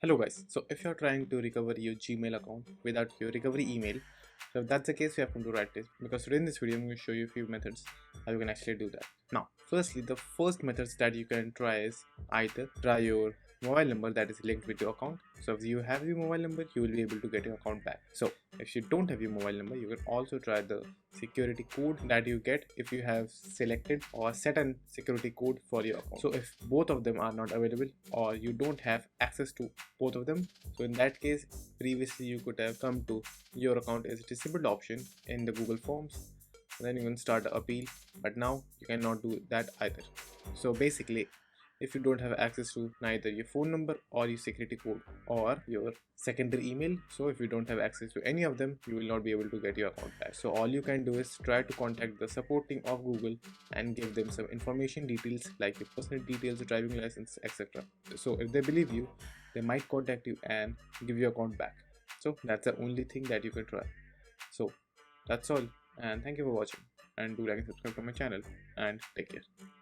Hello guys, so if you're trying to recover your Gmail account without your recovery email, so if that's the case, we have come to right place because today in this video I'm going to show you a few methods how you can actually do that. Now, firstly, the first methods that you can try is either try your mobile number that is linked with your account. So if you have your mobile number, you will be able to get your account back. So if you don't have your mobile number, you can also try the security code that you get if you have selected or set a security code for your account. So if both of them are not available or you don't have access to both of them, so in that case, previously you could have come to your account is disabled option in the Google Forms, then you can start the appeal, but now you cannot do that either. So basically, if you don't have access to neither your phone number or your security code or your secondary email, so if you don't have access to any of them, you will not be able to get your account back. So all you can do is try to contact the support team of Google and give them some information details like your personal details, driving license, etc. So if they believe you, they might contact you and give your account back. So that's the only thing that you can try. So that's all, and thank you for watching, and do like and subscribe to my channel, and take care.